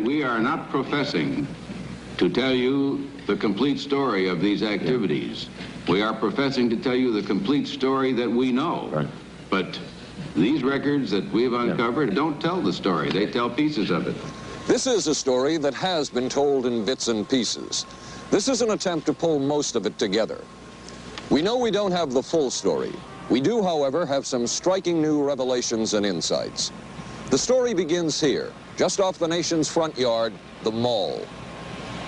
We are not professing to tell you the complete story of these activities. We are professing to tell you the complete story that we know. Right. But these records that we've uncovered don't tell the story. They tell pieces of it. This is a story that has been told in bits and pieces. This is an attempt to pull most of it together. We know we don't have the full story. We do, however, have some striking new revelations and insights. The story begins here, just off the nation's front yard, the Mall.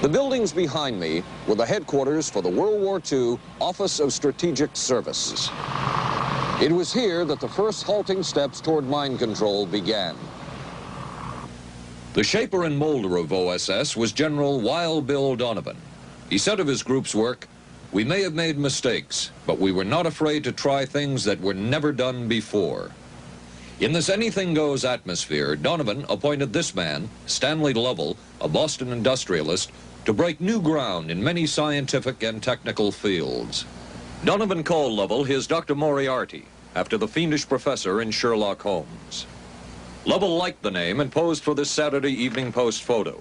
The buildings behind me were the headquarters for the World War II Office of Strategic Services. It was here that the first halting steps toward mind control began. The shaper and molder of OSS was General Wild Bill Donovan. He said of his group's work, "We may have made mistakes, but we were not afraid to try things that were never done before." In this anything-goes atmosphere, Donovan appointed this man, Stanley Lovell, a Boston industrialist, to break new ground in many scientific and technical fields. Donovan called Lovell his Dr. Moriarty, after the fiendish professor in Sherlock Holmes. Lovell liked the name and posed for this Saturday Evening Post photo.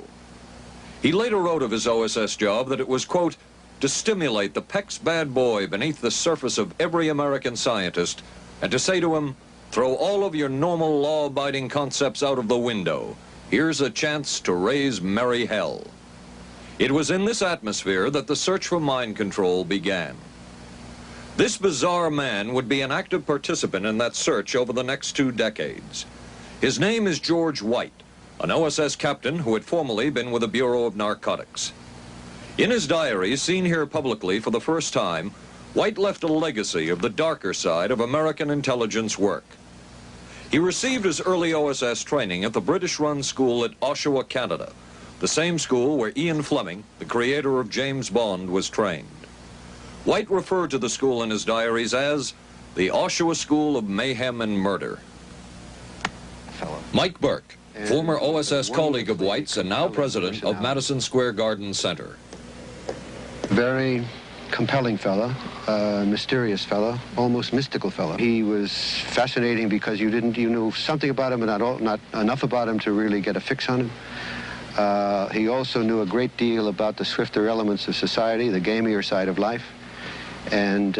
He later wrote of his OSS job that it was, quote, to stimulate the Peck's bad boy beneath the surface of every American scientist and to say to him, throw all of your normal law-abiding concepts out of the window. Here's a chance to raise merry hell. It was in this atmosphere that the search for mind control began. This bizarre man would be an active participant in that search over the next 2 decades. His name is George White, an OSS captain who had formerly been with the Bureau of Narcotics. In his diary, seen here publicly for the first time, White left a legacy of the darker side of American intelligence work. He received his early OSS training at the British-run school at Oshawa, Canada, the same school where Ian Fleming, the creator of James Bond, was trained. White referred to the school in his diaries as the Oshawa School of Mayhem and Murder. Mike Burke, former OSS colleague of White's and now president of Madison Square Garden Center. Very compelling fellow, mysterious fellow, almost mystical fellow. He was fascinating because you knew something about him, but not enough about him to really get a fix on him. He also knew a great deal about the swifter elements of society, the gamier side of life, and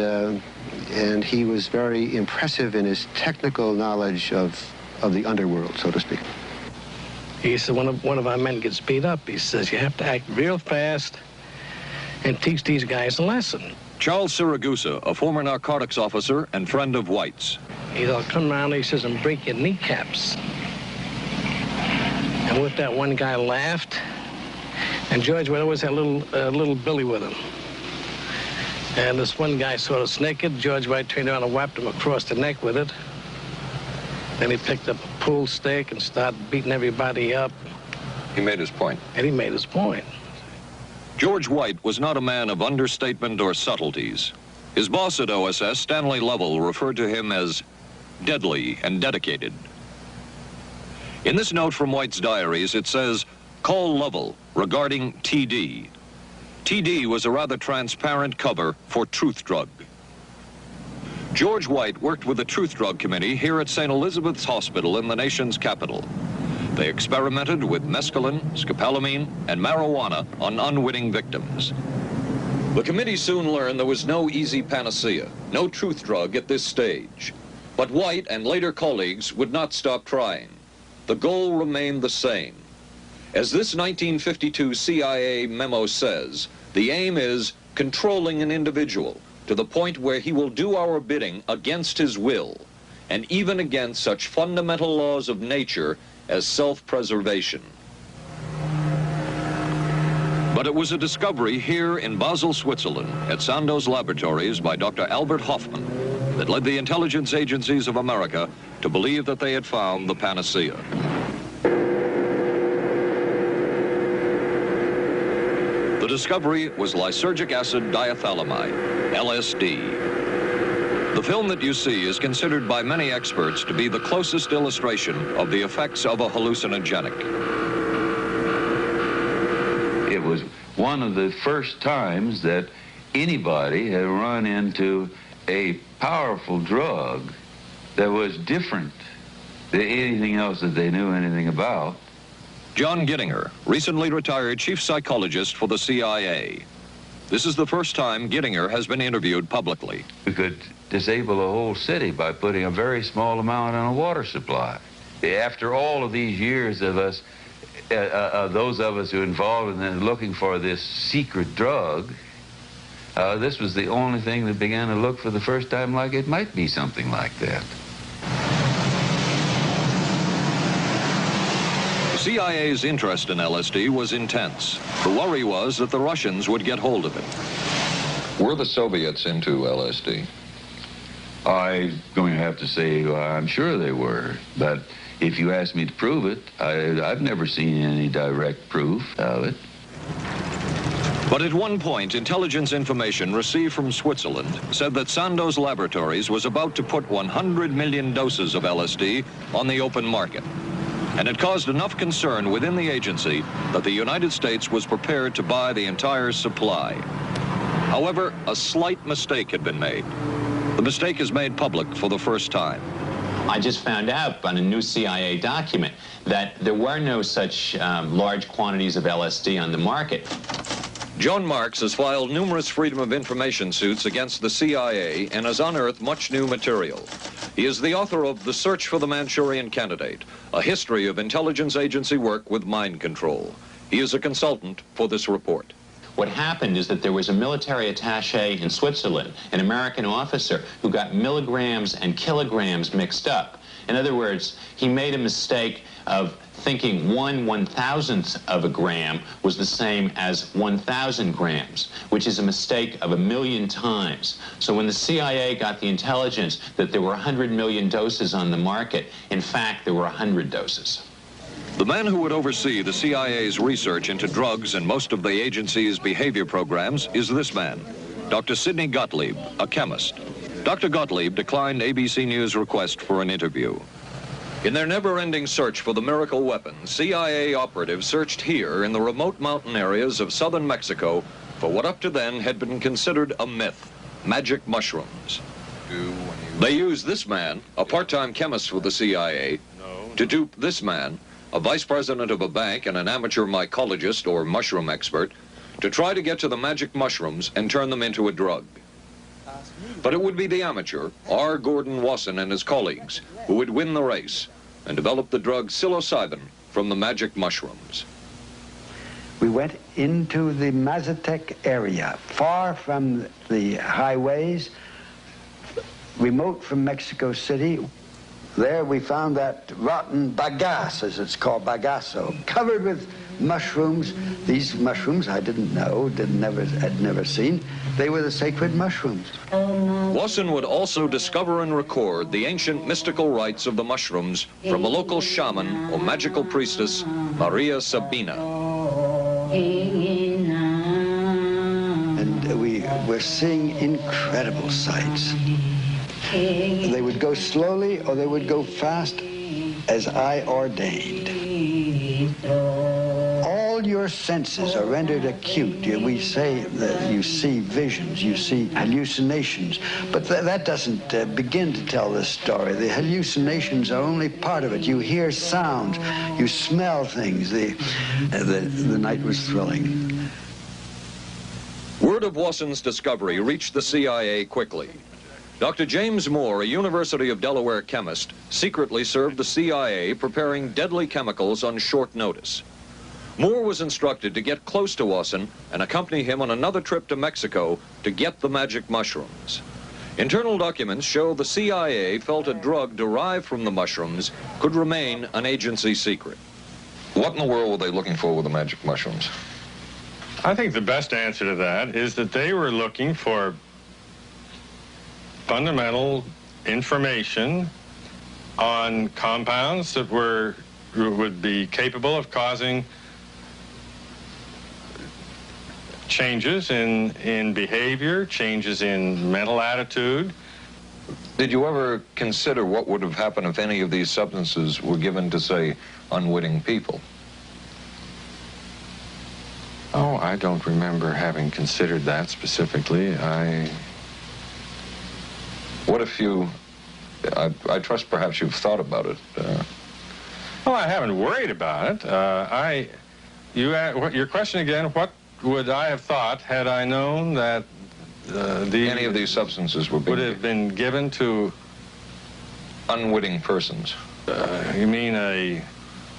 he was very impressive in his technical knowledge of the underworld, so to speak. He said, one of our men gets beat up. He says, you have to act real fast and teach these guys a lesson. Charles Siragusa, a former narcotics officer and friend of White's. He'll come around, he says, and break your kneecaps. And with that, one guy laughed, and George would always have little Billy with him. And this one guy sort of naked. George White turned around and whapped him across the neck with it. Then he picked up a pool stick and started beating everybody up. He made his point. And he made his point. George White was not a man of understatement or subtleties. His boss at OSS, Stanley Lovell, referred to him as deadly and dedicated. In this note from White's diaries, it says, call Lovell regarding TD. TD was a rather transparent cover for Truth Drug. George White worked with the Truth Drug Committee here at St. Elizabeth's Hospital in the nation's capital. They experimented with mescaline, scopolamine, and marijuana on unwitting victims. The committee soon learned there was no easy panacea, no truth drug at this stage. But White and later colleagues would not stop trying. The goal remained the same. As this 1952 CIA memo says, the aim is controlling an individual to the point where he will do our bidding against his will, and even against such fundamental laws of nature as self-preservation. But it was a discovery here in Basel, Switzerland, at Sandoz Laboratories by Dr. Albert Hoffman that led the intelligence agencies of America to believe that they had found the panacea. The discovery was lysergic acid diethylamide, LSD. The film that you see is considered by many experts to be the closest illustration of the effects of a hallucinogenic. It was one of the first times that anybody had run into a powerful drug that was different than anything else that they knew anything about, John Gittinger, recently retired chief psychologist for the CIA. This is the first time Gittinger has been interviewed publicly. You could disable a whole city by putting a very small amount on a water supply. After all of these years of us, those of us who are involved in looking for this secret drug, this was the only thing that began to look for the first time like it might be something like that. The CIA's interest in LSD was intense. The worry was that the Russians would get hold of it. Were the Soviets into LSD? I'm going to have to say I'm sure they were, but if you ask me to prove it, I've never seen any direct proof of it. But at one point, intelligence information received from Switzerland said that Sandoz Laboratories was about to put 100 million doses of LSD on the open market. And it caused enough concern within the agency that the United States was prepared to buy the entire supply. However, a slight mistake had been made. The mistake is made public for the first time. I just found out on a new CIA document that there were no such large quantities of LSD on the market. John Marks has filed numerous Freedom of Information suits against the CIA and has unearthed much new material. He is the author of The Search for the Manchurian Candidate, a history of intelligence agency work with mind control. He is a consultant for this report. What happened is that there was a military attaché in Switzerland, an American officer, who got milligrams and kilograms mixed up. In other words, he made a mistake of thinking 1/1000th of a gram was the same as 1,000 grams, which is a mistake of 1,000,000 times. So when the CIA got the intelligence that there were 100 million doses on the market, in fact, there were 100 doses. The man who would oversee the CIA's research into drugs and most of the agency's behavior programs is this man, Dr. Sidney Gottlieb, a chemist. Dr. Gottlieb declined ABC News' request for an interview. In their never-ending search for the miracle weapon, CIA operatives searched here in the remote mountain areas of southern Mexico for what up to then had been considered a myth, magic mushrooms. They used this man, a part-time chemist for the CIA, to dupe this man, a vice president of a bank and an amateur mycologist or mushroom expert, to try to get to the magic mushrooms and turn them into a drug. But it would be the amateur, R. Gordon Wasson and his colleagues, who would win the race and develop the drug psilocybin from the magic mushrooms. We went into the Mazatec area, far from the highways, remote from Mexico City. There we found that rotten bagasse, as it's called, bagasso, covered with mushrooms. These mushrooms I didn't know, had never seen. They were the sacred mushrooms. Wasson would also discover and record the ancient mystical rites of the mushrooms from a local shaman or magical priestess, Maria Sabina. And we were seeing incredible sights. They would go slowly or they would go fast as I ordained. All your senses are rendered acute. We say that you see visions, you see hallucinations, but that doesn't begin to tell this story. The hallucinations are only part of it. You hear sounds, you smell things. The night was thrilling. Word of Wasson's discovery reached the CIA quickly. Dr. James Moore, a University of Delaware chemist, secretly served the CIA preparing deadly chemicals on short notice. Moore was instructed to get close to Wasson and accompany him on another trip to Mexico to get the magic mushrooms. Internal documents show the CIA felt a drug derived from the mushrooms could remain an agency secret. What in the world were they looking for with the magic mushrooms? I think the best answer to that is that they were looking for fundamental information on compounds that would be capable of causing changes in behavior, changes in mental attitude. Did you ever consider what would have happened if any of these substances were given to, say, unwitting people? Oh, I don't remember having considered that specifically. What if you, I trust perhaps you've thought about it. Well, I haven't worried about it. Your question again, what would I have thought had I known that Any of these substances would have been given to unwitting persons? You mean a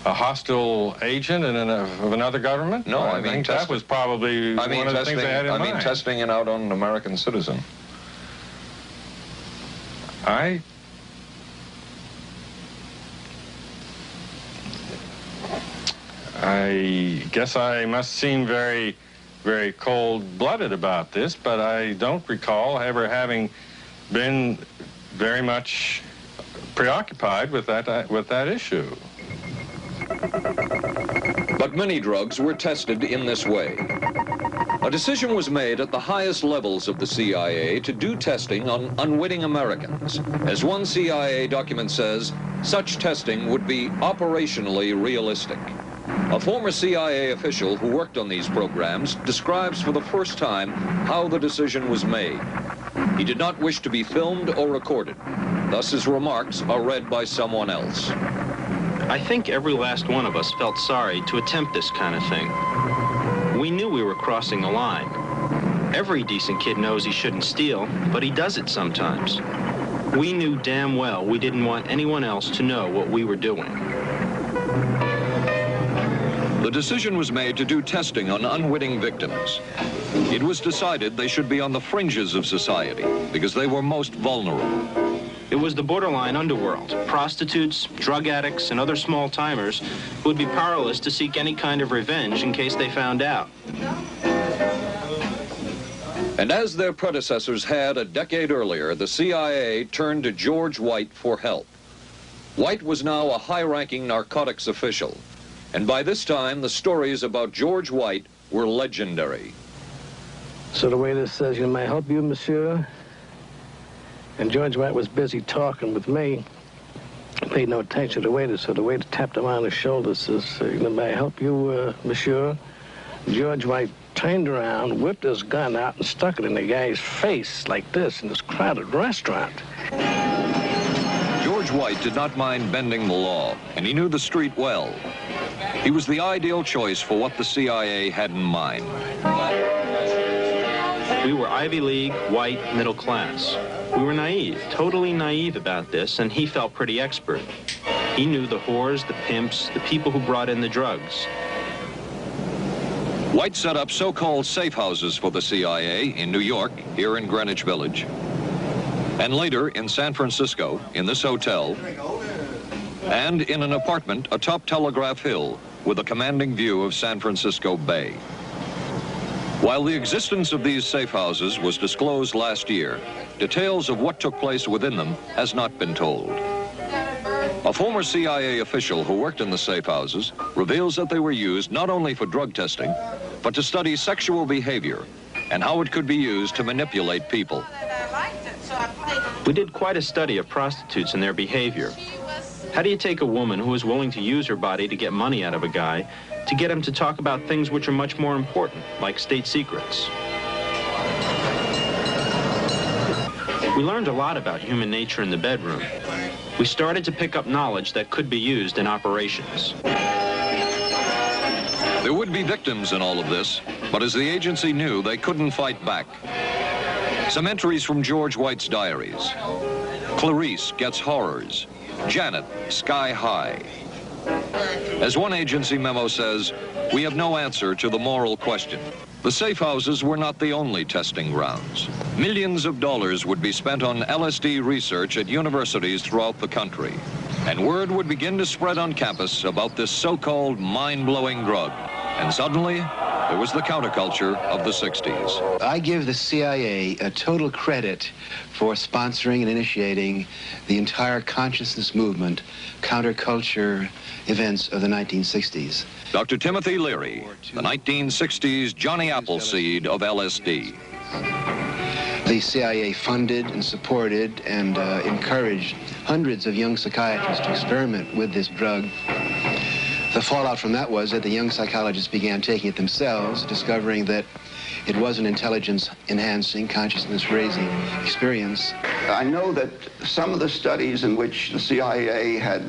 hostile agent of another government? No, I mean think that was probably one of the things they had in mind. I mean testing it out on an American citizen. I guess I must seem very, very cold-blooded about this, but I don't recall ever having been very much preoccupied with that issue. But many drugs were tested in this way. A decision was made at the highest levels of the CIA to do testing on unwitting Americans. As one CIA document says, such testing would be operationally realistic. A former CIA official who worked on these programs describes for the first time how the decision was made. He did not wish to be filmed or recorded. Thus his remarks are read by someone else. I think every last one of us felt sorry to attempt this kind of thing. We knew we were crossing the line. Every decent kid knows he shouldn't steal, but he does it sometimes. We knew damn well we didn't want anyone else to know what we were doing. The decision was made to do testing on unwitting victims. It was decided they should be on the fringes of society because they were most vulnerable. It was the borderline underworld, prostitutes, drug addicts, and other small-timers who would be powerless to seek any kind of revenge in case they found out. And as their predecessors had a decade earlier, the CIA turned to George White for help. White was now a high-ranking narcotics official, and by this time the stories about George White were legendary. So the waiter says, "You may help you, monsieur?" And George White was busy talking with me. Paid no attention to the waiter, so the waiter tapped him on the shoulder, says, "May I help you, monsieur?" George White turned around, whipped his gun out, and stuck it in the guy's face like this in this crowded restaurant. George White did not mind bending the law, and he knew the street well. He was the ideal choice for what the CIA had in mind. We were Ivy League, white, middle class. We were naive, totally naive about this, and he felt pretty expert. He knew the whores, the pimps, the people who brought in the drugs. White set up so-called safe houses for the CIA in New York, here in Greenwich Village, and later in San Francisco, in this hotel, and in an apartment atop Telegraph Hill with a commanding view of San Francisco Bay. While the existence of these safe houses was disclosed last year, details of what took place within them has not been told. A former CIA official who worked in the safe houses reveals that they were used not only for drug testing, but to study sexual behavior and how it could be used to manipulate people. We did quite a study of prostitutes and their behavior. How do you take a woman who is willing to use her body to get money out of a guy to get him to talk about things which are much more important, like state secrets? We learned a lot about human nature in the bedroom. We started to pick up knowledge that could be used in operations. There would be victims in all of this, but as the agency knew, they couldn't fight back. Some entries from George White's diaries. Clarice gets horrors. Janet, sky high. As one agency memo says, we have no answer to the moral question. The safe houses were not the only testing grounds. Millions of dollars would be spent on LSD research at universities throughout the country. And word would begin to spread on campus about this so-called mind-blowing drug. And suddenly, there was the counterculture of the 60s. I give the CIA a total credit for sponsoring and initiating the entire consciousness movement, counterculture events of the 1960s. Dr. Timothy Leary, the 1960s Johnny Appleseed of LSD. The CIA funded and supported and encouraged hundreds of young psychiatrists to experiment with this drug. The fallout from that was that the young psychologists began taking it themselves, discovering that it was an intelligence-enhancing, consciousness-raising experience. I know that some of the studies in which the CIA had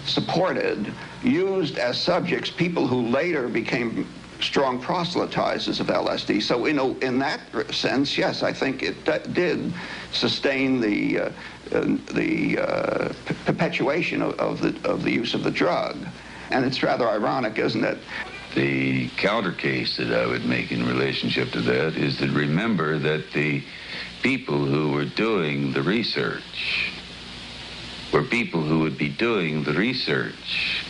supported, used as subjects people who later became strong proselytizers of LSD. So in that sense, yes, I think it did sustain the perpetuation of the use of the drug. And it's rather ironic, isn't it? The counter case that I would make in relationship to that is that remember that the people who were doing the research were people who would be doing the research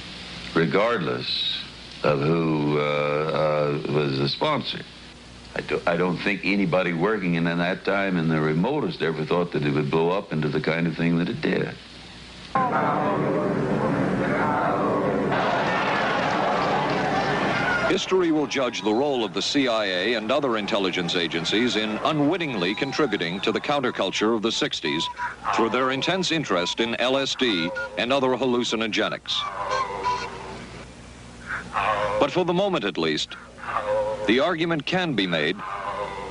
regardless of who was the sponsor. I don't think anybody working in that time in the remotest ever thought that it would blow up into the kind of thing that it did. History will judge the role of the CIA and other intelligence agencies in unwittingly contributing to the counterculture of the 60s through their intense interest in LSD and other hallucinogenics. But for the moment at least, the argument can be made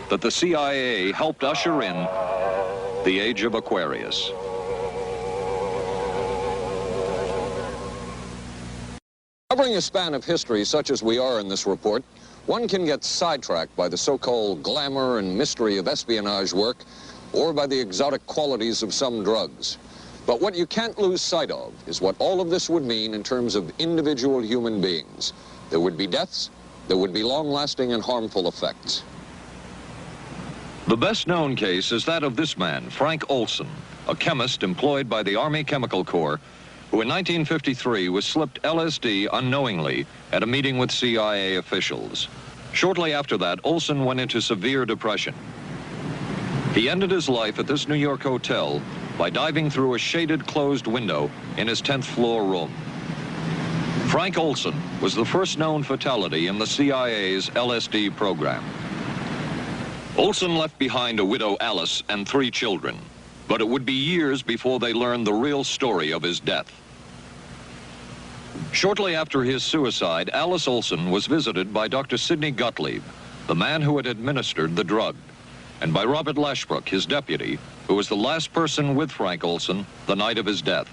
that the CIA helped usher in the age of Aquarius. Covering a span of history such as we are in this report, one can get sidetracked by the so-called glamour and mystery of espionage work or by the exotic qualities of some drugs. But what you can't lose sight of is what all of this would mean in terms of individual human beings. There would be deaths, there would be long-lasting and harmful effects. The best-known case is that of this man, Frank Olson, a chemist employed by the Army Chemical Corps, who in 1953 was slipped LSD unknowingly at a meeting with CIA officials. Shortly after that, Olson went into severe depression. He ended his life at this New York hotel by diving through a shaded closed window in his 10th floor room. Frank Olson was the first known fatality in the CIA's LSD program. Olson left behind a widow, Alice, and 3 children, but it would be years before they learned the real story of his death. Shortly after his suicide, Alice Olson was visited by Dr. Sidney Gottlieb, the man who had administered the drug, and by Robert Lashbrook, his deputy, who was the last person with Frank Olson the night of his death.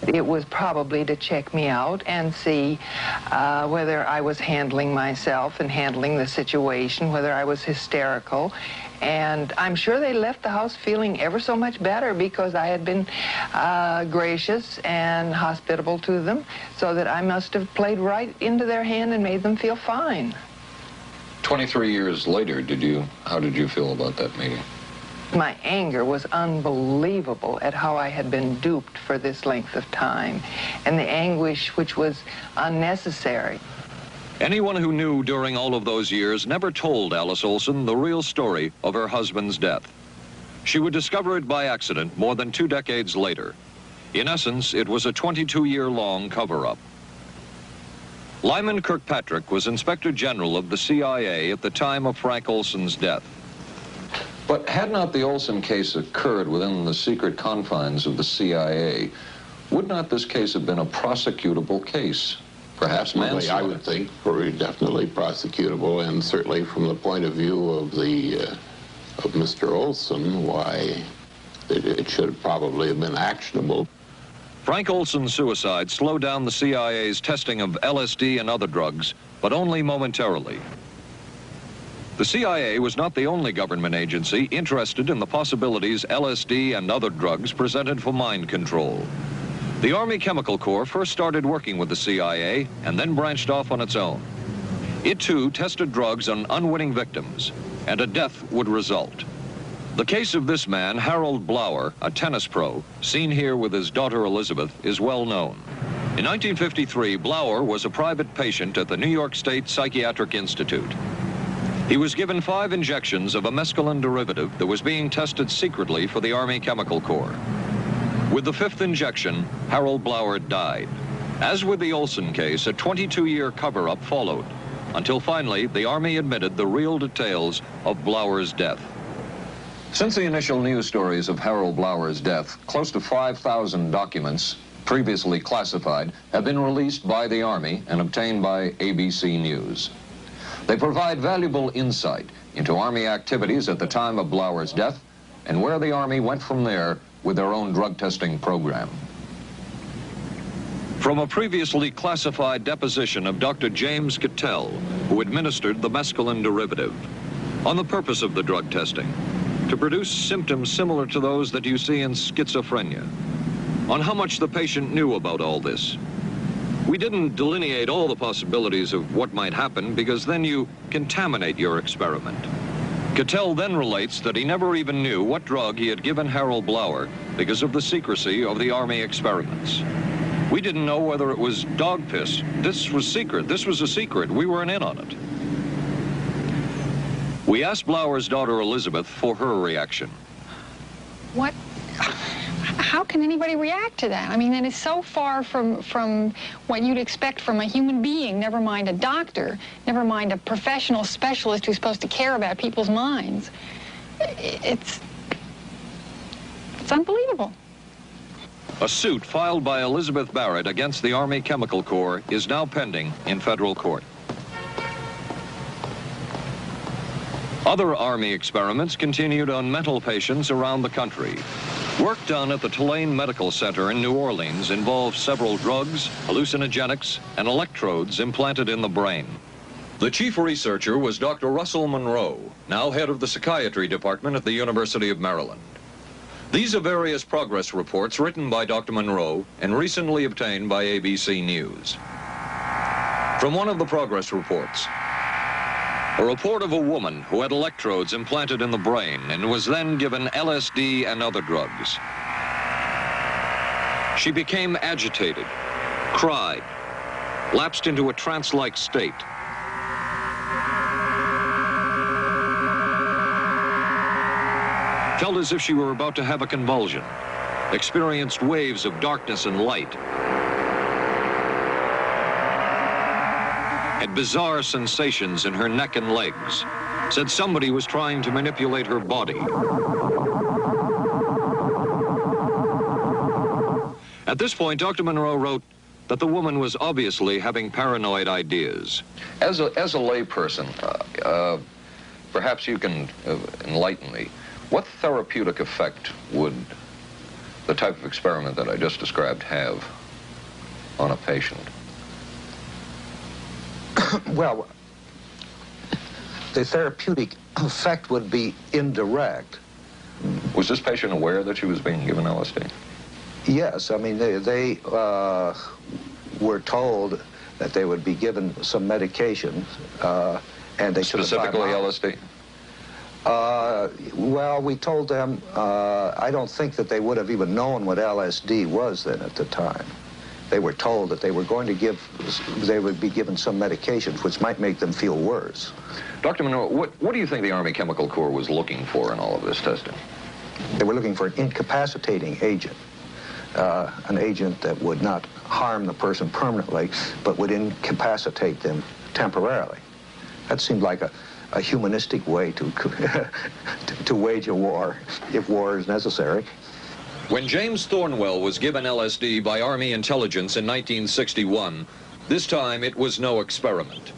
It was probably to check me out and see whether I was handling myself and handling the situation, whether I was hysterical. And I'm sure they left the house feeling ever so much better because I had been gracious and hospitable to them, so that I must have played right into their hand and made them feel fine. 23 years later, how did you feel about that meeting? My anger was unbelievable at how I had been duped for this length of time, and the anguish which was unnecessary. Anyone who knew during all of those years never told Alice Olson the real story of her husband's death. She would discover it by accident more than 2 decades later. In essence, it was a 22-year-long cover-up. Lyman Kirkpatrick was Inspector General of the CIA at the time of Frank Olson's death. But had not the Olson case occurred within the secret confines of the CIA, would not this case have been a prosecutable case? Perhaps manslaughter? I would think definitely prosecutable, and certainly from the point of view of of Mr. Olson, why it should probably have been actionable. Frank Olson's suicide slowed down the CIA's testing of LSD and other drugs, but only momentarily. The CIA was not the only government agency interested in the possibilities LSD and other drugs presented for mind control. The Army Chemical Corps first started working with the CIA and then branched off on its own. It too tested drugs on unwitting victims, and a death would result. The case of this man, Harold Blower, a tennis pro, seen here with his daughter Elizabeth, is well known. In 1953, Blower was a private patient at the New York State Psychiatric Institute. He was given 5 injections of a mescaline derivative that was being tested secretly for the Army Chemical Corps. With the 5th injection, Harold Blower died. As with the Olson case, a 22-year cover-up followed, until finally the Army admitted the real details of Blower's death. Since the initial news stories of Harold Blower's death, close to 5,000 documents, previously classified, have been released by the Army and obtained by ABC News. They provide valuable insight into Army activities at the time of Blower's death and where the Army went from there with their own drug testing program. From a previously classified deposition of Dr. James Cattell, who administered the mescaline derivative, on the purpose of the drug testing, to produce symptoms similar to those that you see in schizophrenia, on how much the patient knew about all this. We didn't delineate all the possibilities of what might happen because then you contaminate your experiment. Cattell then relates that he never even knew what drug he had given Harold Blauer because of the secrecy of the Army experiments. We didn't know whether it was dog piss. This was secret. This was a secret. We weren't in on it. We asked Blauer's daughter Elizabeth for her reaction. What? How can anybody react to that? I mean, that is so far from what you'd expect from a human being, never mind a doctor, never mind a professional specialist who's supposed to care about people's minds. It's unbelievable. A suit filed by Elizabeth Barrett against the Army Chemical Corps is now pending in federal court. Other Army experiments continued on mental patients around the country. Work done at the Tulane Medical Center in New Orleans involved several drugs, hallucinogenics, and electrodes implanted in the brain. The chief researcher was Dr. Russell Monroe, now head of the psychiatry department at the University of Maryland. These are various progress reports written by Dr. Monroe and recently obtained by ABC News. From one of the progress reports, a report of a woman who had electrodes implanted in the brain and was then given LSD and other drugs. She became agitated, cried, lapsed into a trance-like state. Felt as if she were about to have a convulsion, experienced waves of darkness and light, had bizarre sensations in her neck and legs, said somebody was trying to manipulate her body. At this point, Dr. Monroe wrote that the woman was obviously having paranoid ideas. As a layperson, perhaps you can enlighten me. What therapeutic effect would the type of experiment that I just described have on a patient? Well, the therapeutic effect would be indirect. Was this patient aware that she was being given LSD? Yes, I mean, they were told that they would be given some medication, and they should have... Specifically LSD? Well, we told them, I don't think that they would have even known what LSD was then at the time. They were told that they were going to they would be given some medications which might make them feel worse. Dr. Monroe, what do you think the Army Chemical Corps was looking for in all of this testing? They were looking for an incapacitating agent, an agent that would not harm the person permanently, but would incapacitate them temporarily. That seemed like a humanistic way to wage a war, if war is necessary. When James Thornwell was given LSD by Army intelligence in 1961, this time it was no experiment.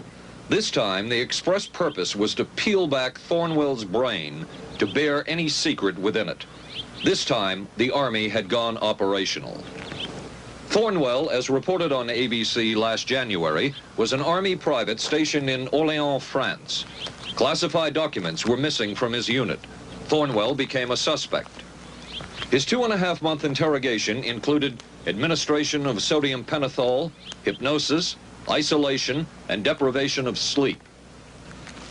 This time the express purpose was to peel back Thornwell's brain to bear any secret within it. This time the Army had gone operational. Thornwell, as reported on ABC last January, was an Army private stationed in Orléans, France. Classified documents were missing from his unit. Thornwell became a suspect. His 2.5-month interrogation included administration of sodium pentothal, hypnosis, isolation, and deprivation of sleep.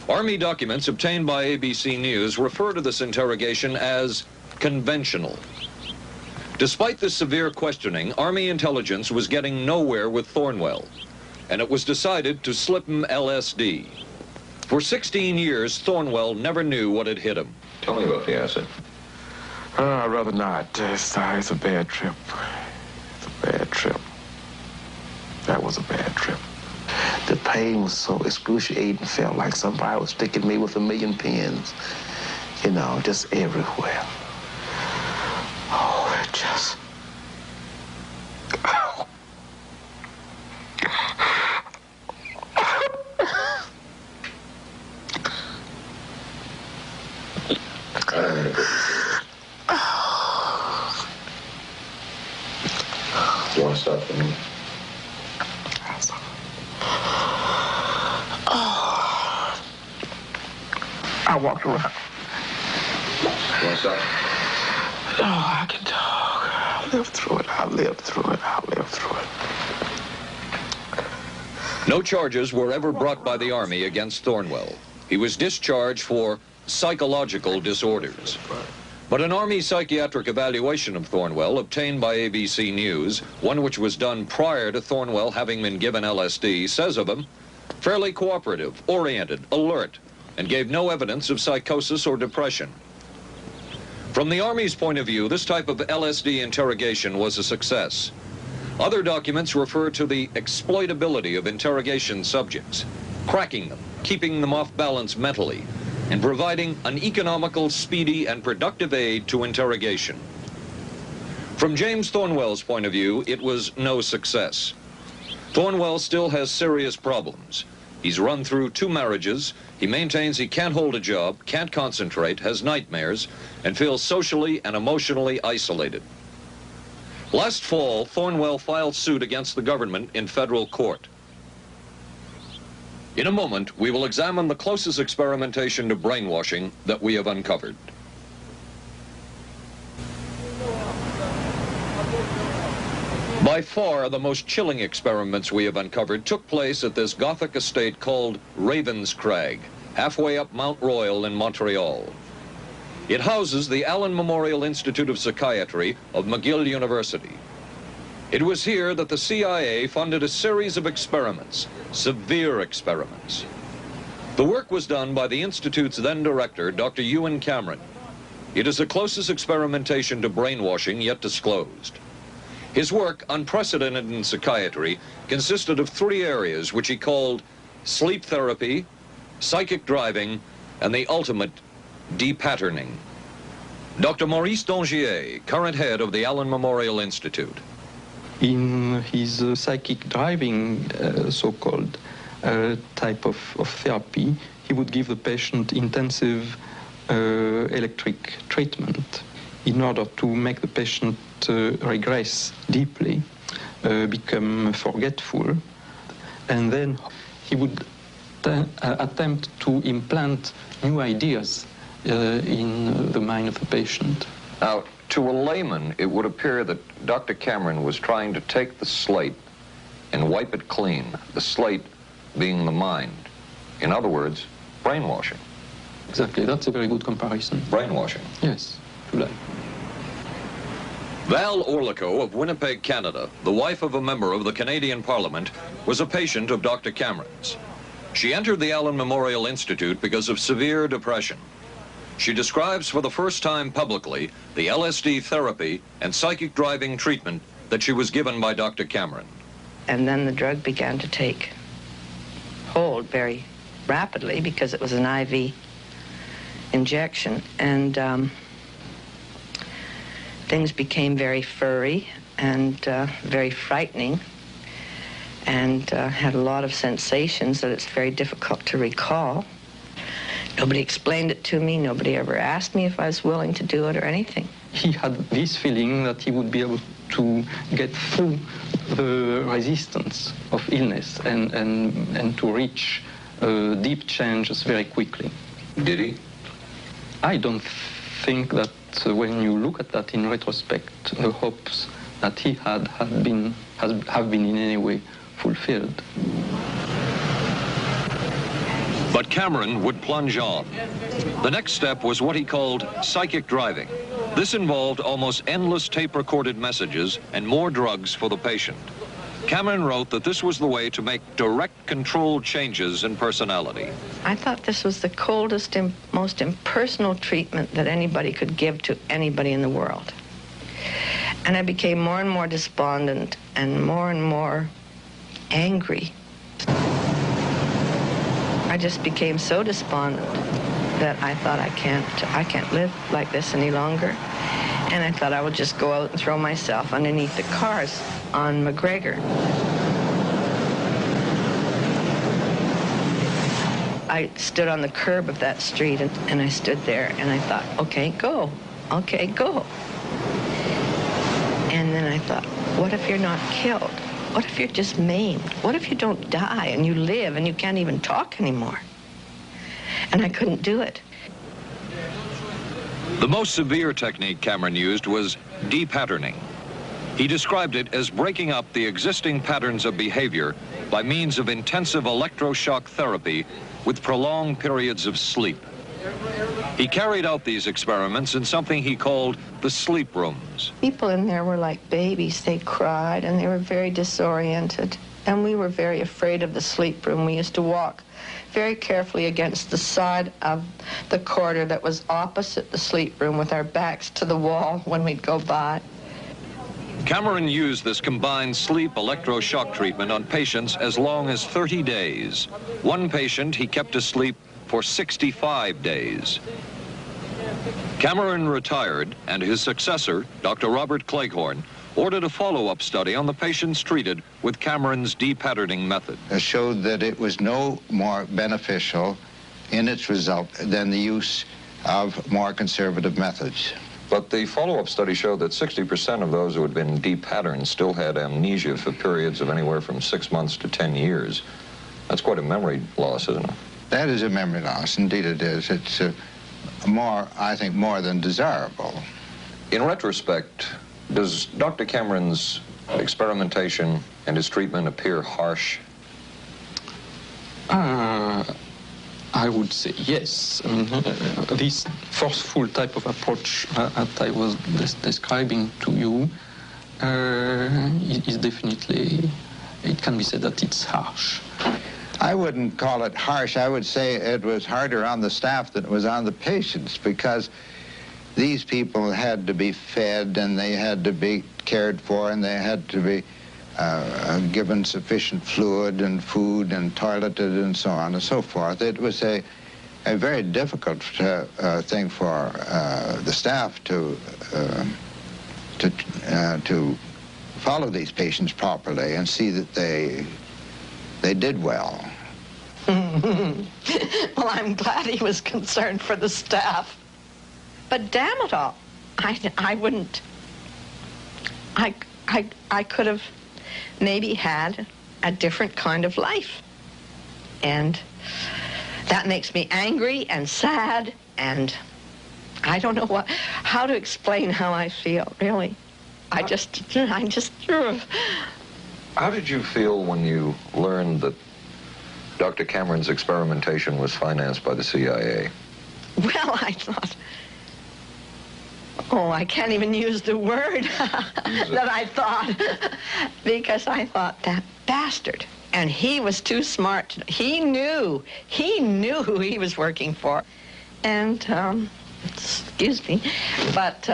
Army documents obtained by ABC News refer to this interrogation as conventional. Despite this severe questioning, Army intelligence was getting nowhere with Thornwell, and it was decided to slip him LSD. For 16 years, Thornwell never knew what had hit him. Tell me about the acid. I'd rather not. It's a bad trip. It's a bad trip. That was a bad trip. The pain was so excruciating. Felt like somebody was sticking me with 1,000,000 pins. You know, just everywhere. Oh, it just... Oh. You want to stop for me? I walked around. What's up? Oh, I can talk. I lived through it. I lived through it. I lived through it. No charges were ever brought by the Army against Thornwell. He was discharged for psychological disorders. But an Army psychiatric evaluation of Thornwell obtained by ABC News, one which was done prior to Thornwell having been given LSD, says of him, fairly cooperative, oriented, alert, and gave no evidence of psychosis or depression. From the Army's point of view, this type of LSD interrogation was a success. Other documents refer to the exploitability of interrogation subjects, cracking them, keeping them off balance mentally, and providing an economical, speedy, and productive aid to interrogation. From James Thornwell's point of view, it was no success. Thornwell still has serious problems. He's run through 2 marriages. He maintains he can't hold a job, can't concentrate, has nightmares, and feels socially and emotionally isolated. Last fall, Thornwell filed suit against the government in federal court. In a moment, we will examine the closest experimentation to brainwashing that we have uncovered. By far, the most chilling experiments we have uncovered took place at this Gothic estate called Ravens Crag, halfway up Mount Royal in Montreal. It houses the Allen Memorial Institute of Psychiatry of McGill University. It was here that the CIA funded a series of experiments, severe experiments. The work was done by the Institute's then director, Dr. Ewan Cameron. It is the closest experimentation to brainwashing yet disclosed. His work, unprecedented in psychiatry, consisted of 3 areas which he called sleep therapy, psychic driving, and the ultimate depatterning. Dr. Maurice Dongier, current head of the Allen Memorial Institute. In his psychic driving, so-called type of therapy, he would give the patient intensive electric treatment in order to make the patient regress deeply, become forgetful, and then he would attempt to implant new ideas in the mind of the patient. Now, to a layman, it would appear that Dr. Cameron was trying to take the slate and wipe it clean, the slate being the mind. In other words, brainwashing. Exactly, that's a very good comparison. Brainwashing. Yes, to lie. Val Orlico of Winnipeg, Canada, the wife of a member of the Canadian Parliament, was a patient of Dr. Cameron's. She entered the Allen Memorial Institute because of severe depression. She describes for the first time publicly the LSD therapy and psychic driving treatment that she was given by Dr. Cameron. And then the drug began to take hold very rapidly because it was an IV injection. And things became very furry and very frightening, and had a lot of sensations that it's very difficult to recall. Nobody explained it to me. Nobody ever asked me if I was willing to do it or anything. He had this feeling that he would be able to get through the resistance of illness and to reach deep changes very quickly. Did he? I don't think that when you look at that in retrospect, the hopes that he had have been in any way fulfilled. But Cameron would plunge on. The next step was what he called psychic driving. This involved almost endless tape-recorded messages and more drugs for the patient. Cameron wrote that this was the way to make direct controlled changes in personality. I thought this was the coldest and most impersonal treatment that anybody could give to anybody in the world. And I became more and more despondent and more angry. I just became so despondent that I thought I can't live like this any longer. And I thought I would just go out and throw myself underneath the cars on McGregor. I stood on the curb of that street and I stood there and I thought, okay, go. Okay, go. And then I thought, what if you're not killed? What if you're just maimed? What if you don't die and you live and you can't even talk anymore? And I couldn't do it. The most severe technique Cameron used was de-patterning. He described it as breaking up the existing patterns of behavior by means of intensive electroshock therapy with prolonged periods of sleep. He carried out these experiments in something he called the sleep rooms. People in there were like babies. They cried and they were very disoriented. And we were very afraid of the sleep room. We used to walk very carefully against the side of the corridor that was opposite the sleep room with our backs to the wall when we'd go by. Cameron used this combined sleep electroshock treatment on patients as long as 30 days. One patient he kept asleep for 65 days. Cameron retired, and his successor, Dr. Robert Cleghorn, ordered a follow-up study on the patients treated with Cameron's de-patterning method. It showed that it was no more beneficial in its result than the use of more conservative methods. But the follow-up study showed that 60% of those who had been de-patterned still had amnesia for periods of anywhere from 6 months to 10 years. That's quite a memory loss, isn't it? That is a memory loss, indeed it is. It's more, I think, more than desirable. In retrospect, does Dr. Cameron's experimentation and his treatment appear harsh? I would say yes. I mean, this forceful type of approach that I was describing to you is definitely, it can be said that it's harsh. I wouldn't call it harsh. I would say it was harder on the staff than it was on the patients, because these people had to be fed and they had to be cared for and they had to be given sufficient fluid and food and toileted and so on and so forth. It was a very difficult thing for the staff to follow these patients properly and see that they did well. Well, I'm glad he was concerned for the staff. But damn it all, I wouldn't. I could have maybe had a different kind of life. And that makes me angry and sad, and I don't know how to explain how I feel, really. I just. How did you feel when you learned that Dr. Cameron's experimentation was financed by the CIA? Well, I thought, oh, I can't even use the word that I thought, because I thought, that bastard. And he was too smart. He knew who he was working for. And, excuse me, but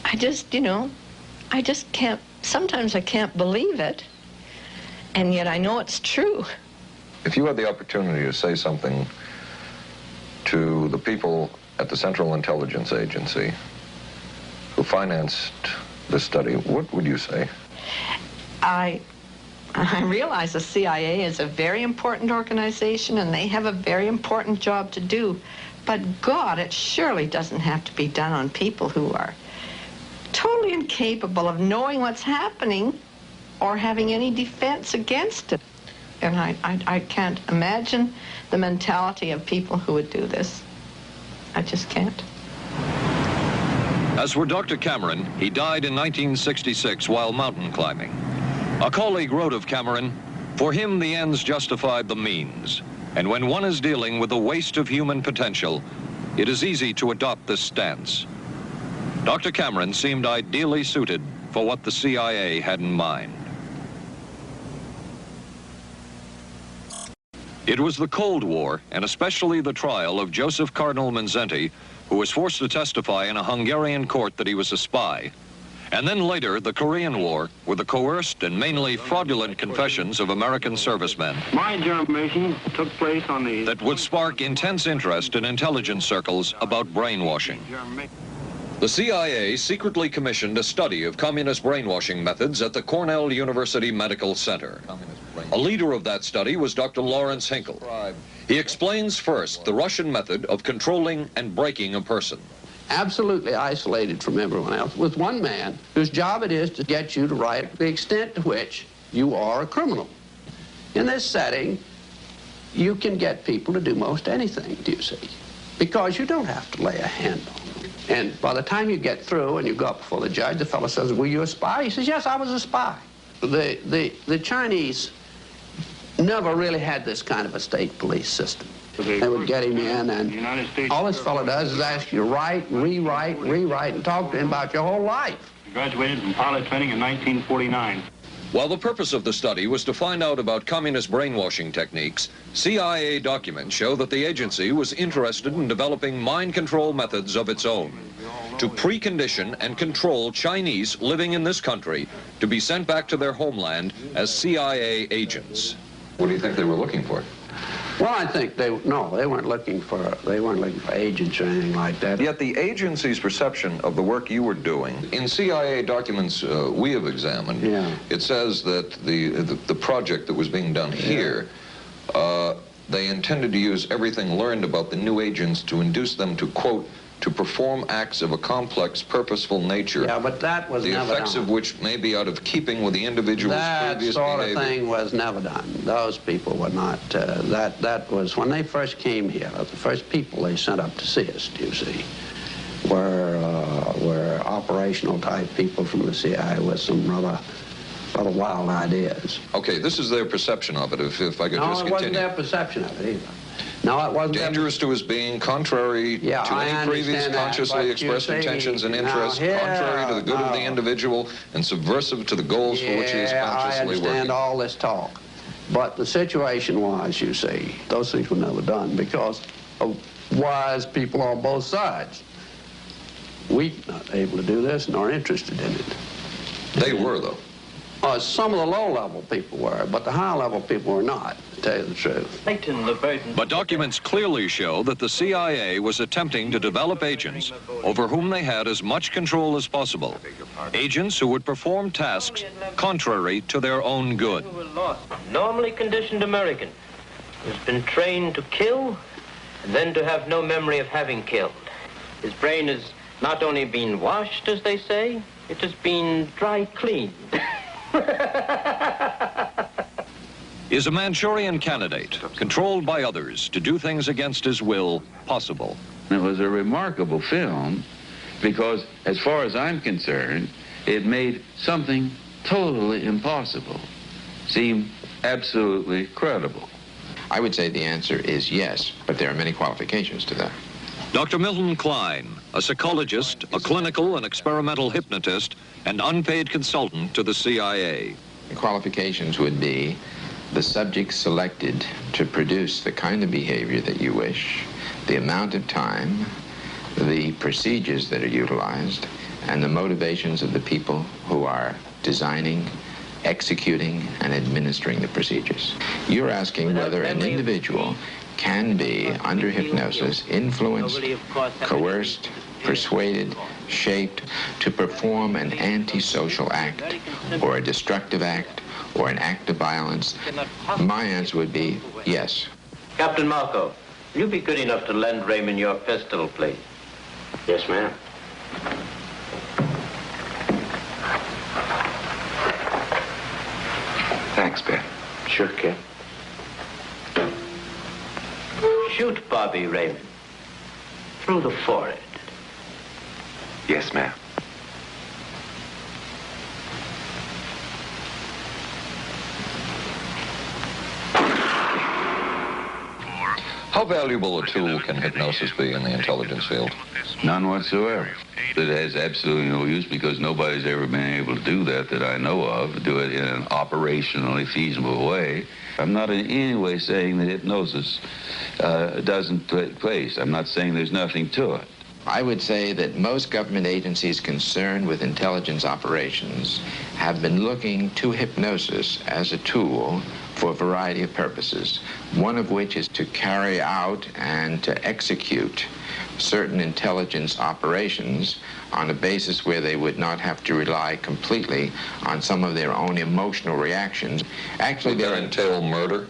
I just, I just can't, sometimes I can't believe it, and yet I know it's true. If you had the opportunity to say something to the people at the Central Intelligence Agency who financed this study, what would you say? I realize the CIA is a very important organization and they have a very important job to do, but God, it surely doesn't have to be done on people who are totally incapable of knowing what's happening or having any defense against it. And I can't imagine the mentality of people who would do this. I just can't. As for Dr. Cameron, he died in 1966 while mountain climbing. A colleague wrote of Cameron, "For him, the ends justified the means. And when one is dealing with the waste of human potential, it is easy to adopt this stance." Dr. Cameron seemed ideally suited for what the CIA had in mind. It was the Cold War, and especially the trial of Joseph Cardinal Mindszenty, who was forced to testify in a Hungarian court that he was a spy. And then later, the Korean War, with the coerced and mainly fraudulent confessions of American servicemen. My information took place on the... that would spark intense interest in intelligence circles about brainwashing. The CIA secretly commissioned a study of communist brainwashing methods at the Cornell University Medical Center. A leader of that study was Dr. Lawrence Hinkle. He explains first the Russian method of controlling and breaking a person. Absolutely isolated from everyone else, with one man whose job it is to get you to write the extent to which you are a criminal. In this setting, you can get people to do most anything, do you see? because you don't have to lay a hand on them. And by the time you get through and you go up before the judge, the fellow says, were you a spy? He says, yes, I was a spy. The Chinese never really had this kind of a state police system. They would get him in, and all this fellow does is ask you to write, rewrite, and talk to him about your whole life. He graduated from pilot training in 1949. While the purpose of the study was to find out about communist brainwashing techniques, CIA documents show that the agency was interested in developing mind control methods of its own to precondition and control Chinese living in this country to be sent back to their homeland as CIA agents. What do you think they were looking for? Well, I think they weren't looking for agents or anything like that. Yet the agency's perception of the work you were doing, in CIA documents we have examined, it says that the project that was being done here, they intended to use everything learned about the new agents to induce them to, quote, to perform acts of a complex, purposeful nature. Yeah, but that was never done. The effects of which may be out of keeping with the individual's previous behavior. That sort of thing was never done. Those people were not, that was, when they first came here, the first people they sent up to see us, you see, were operational type people from the CIA with some rather wild ideas. Okay, this is their perception of it, if I could just continue. No, it wasn't their perception of it either. No, it wasn't. Dangerous to his being, contrary to any previous consciously expressed intentions and interests, contrary to the good of the individual, and subversive to the goals for which he is consciously working. I understand all this talk. But the situation was, you see, those things were never done because of wise people on both sides. We were not able to do this nor interested in it. They were, though. Some of the low-level people were, but the high-level people were not, to tell you the truth. But documents clearly show that the CIA was attempting to develop agents over whom they had as much control as possible. Agents who would perform tasks contrary to their own good. Normally conditioned American who's been trained to kill and then to have no memory of having killed. His brain has not only been washed, as they say, it has been dry cleaned. Is a Manchurian candidate, controlled by others to do things against his will, possible? It was a remarkable film because, as far as I'm concerned, it made something totally impossible seem absolutely credible. I would say the answer is yes, but there are many qualifications to that. Dr. Milton Klein, a psychologist, a clinical and experimental hypnotist, and unpaid consultant to the CIA. The qualifications would be the subject selected to produce the kind of behavior that you wish, the amount of time, the procedures that are utilized, and the motivations of the people who are designing, executing, and administering the procedures. You're asking whether an individual can be, under hypnosis, influenced, coerced, persuaded, shaped to perform an antisocial act, or a destructive act, or an act of violence. My answer would be yes. Captain Marco, will you be good enough to lend Raymond your pistol, please? Yes, ma'am. Thanks, Ben. Sure, kid. Shoot Bobby, Raymond. Through the forehead. Yes, ma'am. How valuable a tool can hypnosis be in the intelligence field? None whatsoever. It has absolutely no use because nobody's ever been able to do that I know of, do it in an operationally feasible way. I'm not in any way saying that hypnosis doesn't take place. I'm not saying there's nothing to it. I would say that most government agencies concerned with intelligence operations have been looking to hypnosis as a tool for a variety of purposes, one of which is to carry out and to execute certain intelligence operations on a basis where they would not have to rely completely on some of their own emotional reactions. Actually, would that entail murder?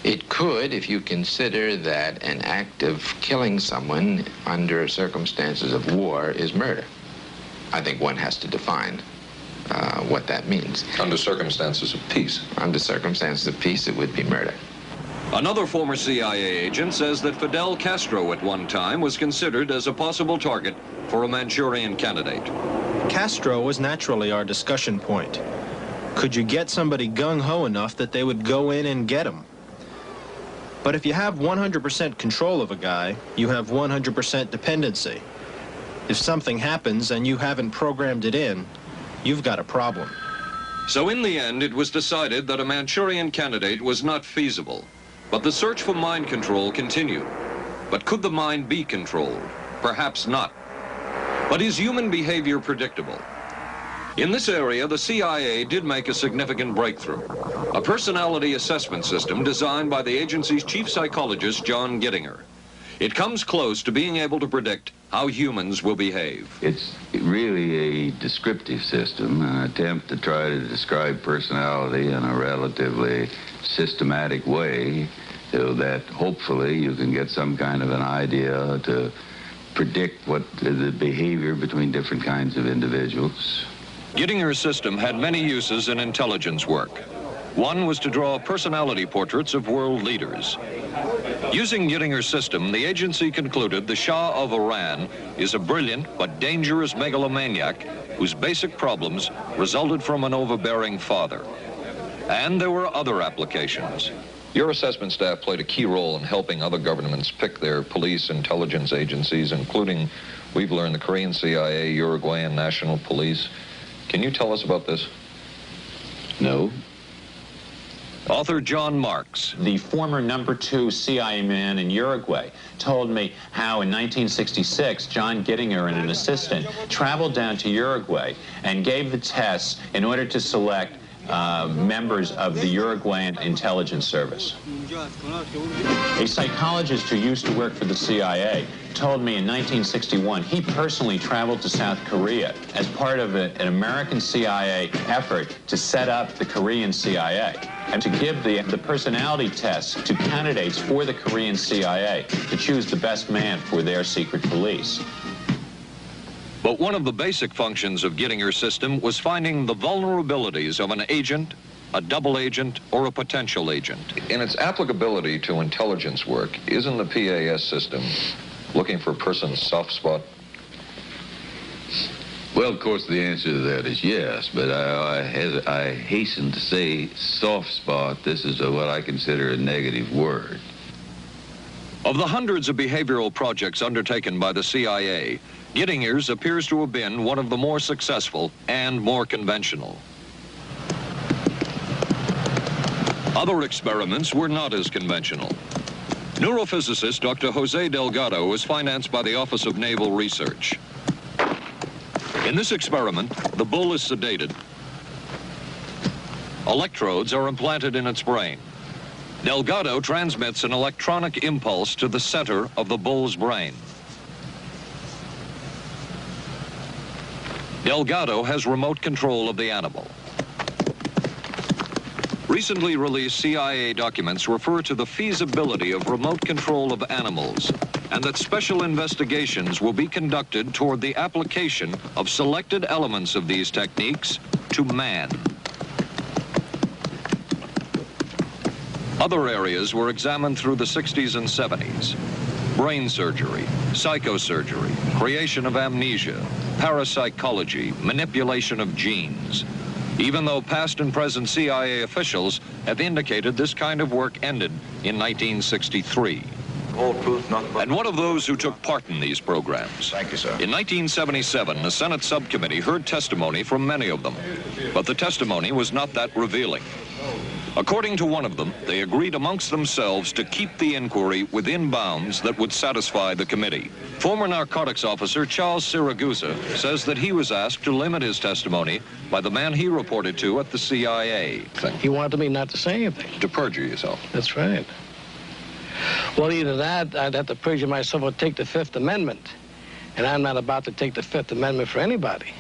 It could, if you consider that an act of killing someone under circumstances of war is murder. I think one has to define what that means. Under circumstances of peace? Under circumstances of peace, it would be murder. Another former CIA agent says that Fidel Castro at one time was considered as a possible target for a Manchurian candidate. Castro was naturally our discussion point. Could you get somebody gung-ho enough that they would go in and get him? But if you have 100% control of a guy, you have 100% dependency. If something happens and you haven't programmed it in, you've got a problem. So in the end, it was decided that a Manchurian candidate was not feasible. But the search for mind control continued. But could the mind be controlled? Perhaps not. But is human behavior predictable? In this area, the CIA did make a significant breakthrough. A personality assessment system designed by the agency's chief psychologist, John Gittinger. It comes close to being able to predict how humans will behave. It's really a descriptive system, an attempt to try to describe personality in a relatively systematic way so that hopefully you can get some kind of an idea to predict what the behavior between different kinds of individuals. Gittinger's system had many uses in intelligence work. One was to draw personality portraits of world leaders. Using Gittinger's system, the agency concluded the Shah of Iran is a brilliant but dangerous megalomaniac whose basic problems resulted from an overbearing father. And there were other applications. Your assessment staff played a key role in helping other governments pick their police intelligence agencies, including, we've learned, the Korean CIA, Uruguayan National Police. Can you tell us about this? No. Author John Marks, the former #2 CIA man in Uruguay, told me how in 1966 John Gittinger and an assistant traveled down to Uruguay and gave the tests in order to select members of the Uruguayan intelligence service. A psychologist who used to work for the CIA told me in 1961 he personally traveled to South Korea as part of an American CIA effort to set up the Korean CIA and to give the personality tests to candidates for the Korean CIA to choose the best man for their secret police. But one of the basic functions of Gittinger's system was finding the vulnerabilities of an agent, a double agent, or a potential agent. In its applicability to intelligence work, isn't the PAS system looking for a person's soft spot? Well, of course, the answer to that is yes, but I hasten to say soft spot. This is what I consider a negative word. Of the hundreds of behavioral projects undertaken by the CIA, Gittinger's appears to have been one of the more successful and more conventional. Other experiments were not as conventional. Neurophysicist Dr. Jose Delgado was financed by the Office of Naval Research. In this experiment, the bull is sedated. Electrodes are implanted in its brain. Delgado transmits an electronic impulse to the center of the bull's brain. Delgado has remote control of the animal. Recently released CIA documents refer to the feasibility of remote control of animals and that special investigations will be conducted toward the application of selected elements of these techniques to man. Other areas were examined through the 60s and 70s. Brain surgery, psychosurgery, creation of amnesia, parapsychology, manipulation of genes. Even though past and present CIA officials have indicated this kind of work ended in 1963. And one of those who took part in these programs. Thank you, sir. In 1977, a Senate subcommittee heard testimony from many of them, but the testimony was not that revealing. According to one of them, they agreed amongst themselves to keep the inquiry within bounds that would satisfy the committee. Former narcotics officer Charles Siragusa says that he was asked to limit his testimony by the man he reported to at the CIA. He wanted me not to say anything. To perjure yourself. That's right. Well, either that, I'd have to perjure myself or take the Fifth Amendment. And I'm not about to take the Fifth Amendment for anybody.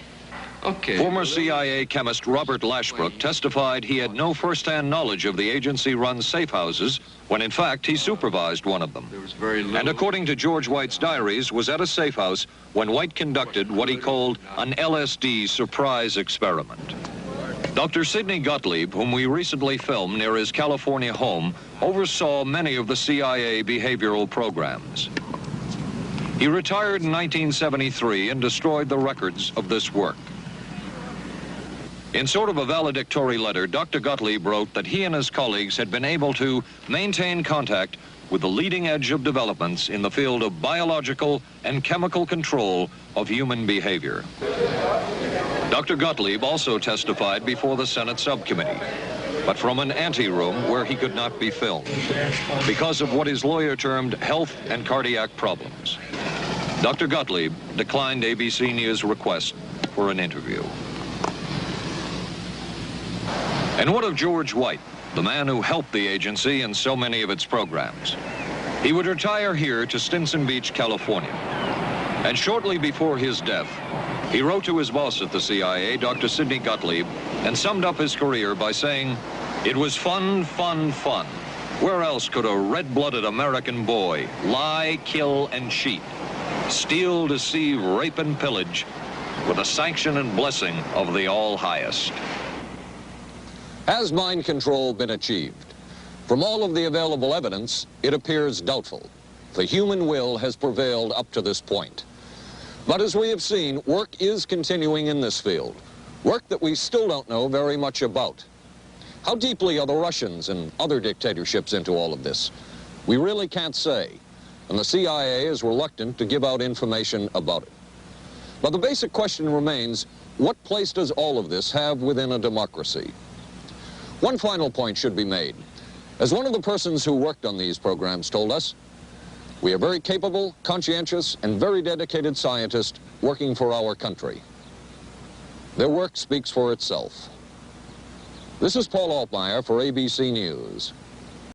Okay. Former CIA chemist Robert Lashbrook testified he had no first-hand knowledge of the agency-run safe houses when, in fact, he supervised one of them. And according to George White's diaries, was at a safe house when White conducted what he called an LSD surprise experiment. Dr. Sidney Gottlieb, whom we recently filmed near his California home, oversaw many of the CIA behavioral programs. He retired in 1973 and destroyed the records of this work. In sort of a valedictory letter, Dr. Gottlieb wrote that he and his colleagues had been able to maintain contact with the leading edge of developments in the field of biological and chemical control of human behavior. Dr. Gottlieb also testified before the Senate subcommittee, but from an anteroom where he could not be filmed because of what his lawyer termed health and cardiac problems. Dr. Gottlieb declined ABC News' request for an interview. And what of George White, the man who helped the agency in so many of its programs? He would retire here to Stinson Beach, California. And shortly before his death, he wrote to his boss at the CIA, Dr. Sidney Gottlieb, and summed up his career by saying, "It was fun, fun, fun. Where else could a red-blooded American boy lie, kill, and cheat, steal, deceive, rape, and pillage with the sanction and blessing of the All-Highest?" Has mind control been achieved? From all of the available evidence, it appears doubtful. The human will has prevailed up to this point. But as we have seen, work is continuing in this field, work that we still don't know very much about. How deeply are the Russians and other dictatorships into all of this? We really can't say, and the CIA is reluctant to give out information about it. But the basic question remains, what place does all of this have within a democracy? One final point should be made. As one of the persons who worked on these programs told us, we are very capable, conscientious, and very dedicated scientists working for our country. Their work speaks for itself. This is Paul Altmeyer for ABC News.